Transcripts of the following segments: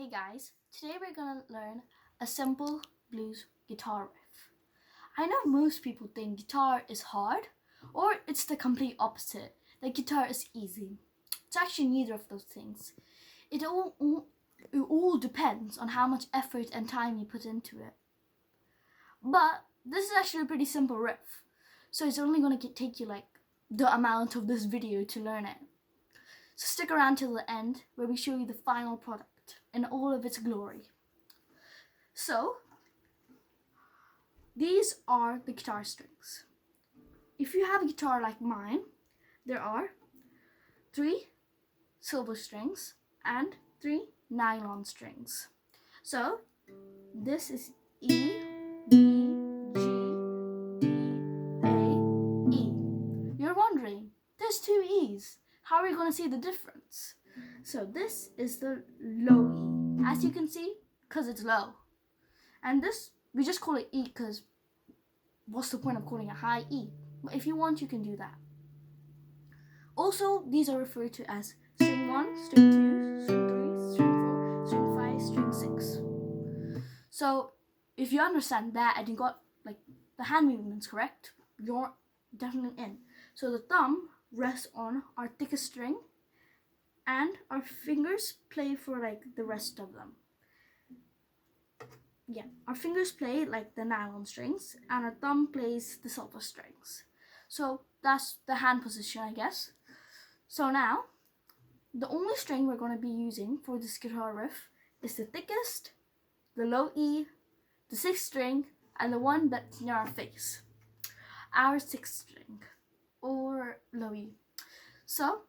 Hey guys, today we're gonna learn a simple blues guitar riff. I know most people think guitar is hard, or it's the complete opposite, that guitar is easy. It's actually neither of those things. It all depends on how much effort and time you put into it. But this is actually a pretty simple riff, so it's only gonna take you like the amount of this video to learn it. So stick around till the end where we show you the final product in all of its glory. So, these are the guitar strings. If you have a guitar like mine, there are 3 silver strings and 3 nylon strings. So, this is E, B, G, D, A, E. You're wondering, there's 2 E's. How are we going to see the difference? So this is the low E, as you can see, because it's low. And this, we just call it E because what's the point of calling it high E? But if you want, you can do that. Also, these are referred to as string 1, string 2, string 3, string 4, string 5, string 6. So if you understand that and you got like the hand movements correct, you're definitely in. So the thumb rests on our thickest string, and our fingers play for like the rest of them. Yeah, our fingers play like the nylon strings, and our thumb plays the silver strings. So that's the hand position, I guess. So now, the only string we're going to be using for this guitar riff is the thickest, the low E, the 6th string, and the one that's near our face. Our 6th string, or low E. So,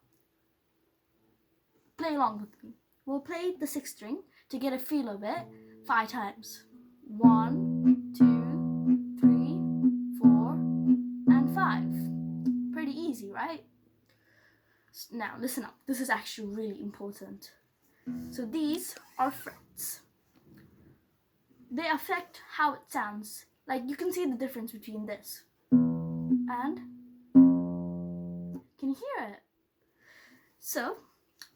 play along with me. We'll play the 6th string to get a feel of it 5 times. 1, 2, 3, 4, and 5. Pretty easy, right? Now listen up. This is actually really important. So these are frets. They affect how it sounds. Like you can see the difference between this and can you hear it? So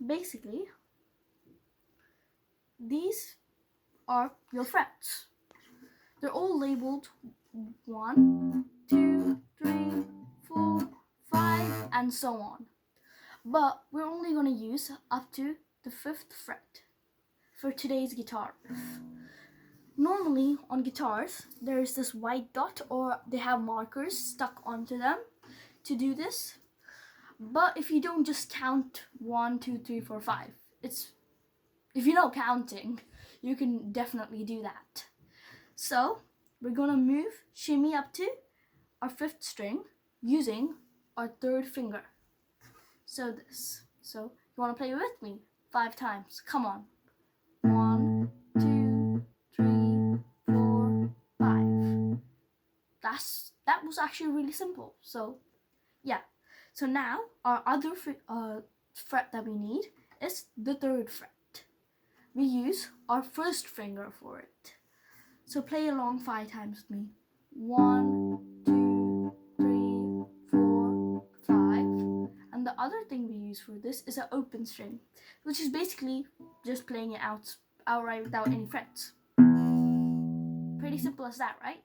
basically, these are your frets. They're all labeled 1, 2, 3, 4, 5, and so on. But we're only going to use up to the 5th fret for today's guitar riff. Normally on guitars, there's this white dot, or they have markers stuck onto them to do this. But if you don't just count 1, 2, 3, 4, 5, if you know counting, you can definitely do that. So we're gonna shimmy up to our 5th string using our 3rd finger. So this. So you wanna play with me 5 times? Come on. 1, 2, 3, 4, 5. That was actually really simple. So yeah. So now our other fret that we need is the 3rd fret. We use our 1st finger for it. So play along 5 times with me. 1, 2, 3, 4, 5. And the other thing we use for this is an open string, which is basically just playing it outright without any frets. Pretty simple as that, right?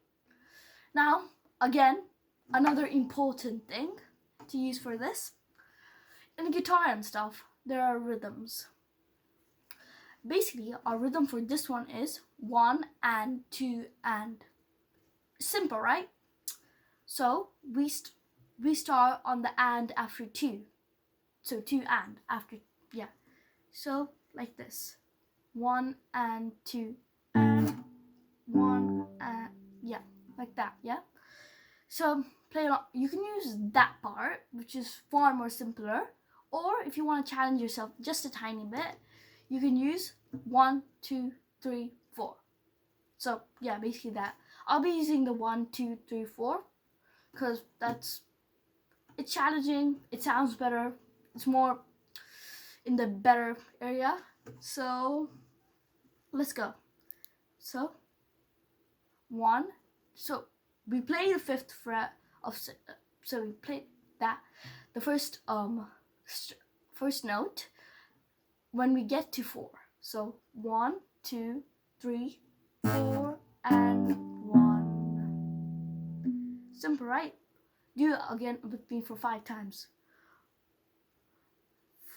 Now, again, another important thing to use for this. In guitar and stuff, there are rhythms. Basically, our rhythm for this one is 1 and 2 and. Simple, right? So we start on the and after 2. So 2 and after, yeah. So like this. 1 and 2 and 1 and, yeah, like that, yeah. So play along. You can use that part, which is far more simpler, or if you want to challenge yourself just a tiny bit, you can use 1, 2, 3, 4. So yeah, basically that. I'll be using the 1, 2, 3, 4 because it's challenging. It sounds better. It's more in the better area. So let's go. So 1. So we play the 5th fret of. So we play that the first note when we get to 4. So 1, 2, 3, 4, and 1. Simple, right? Do it again with me for 5 times.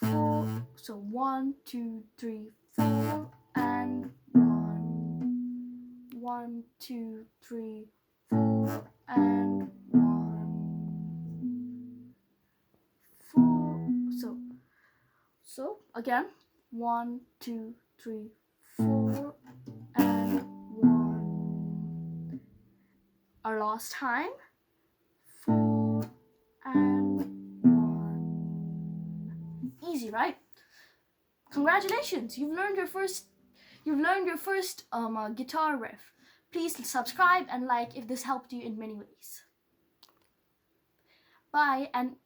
4. So 1, 2, 3, 4, and 1. 1, 2, 3, 4, and 1. 4. So again, 1, 2, 3, 4, and 1. Our last time, 4 and 1. Easy, right? Congratulations! You've learned your first guitar riff. Please subscribe and like if this helped you in many ways. Bye, and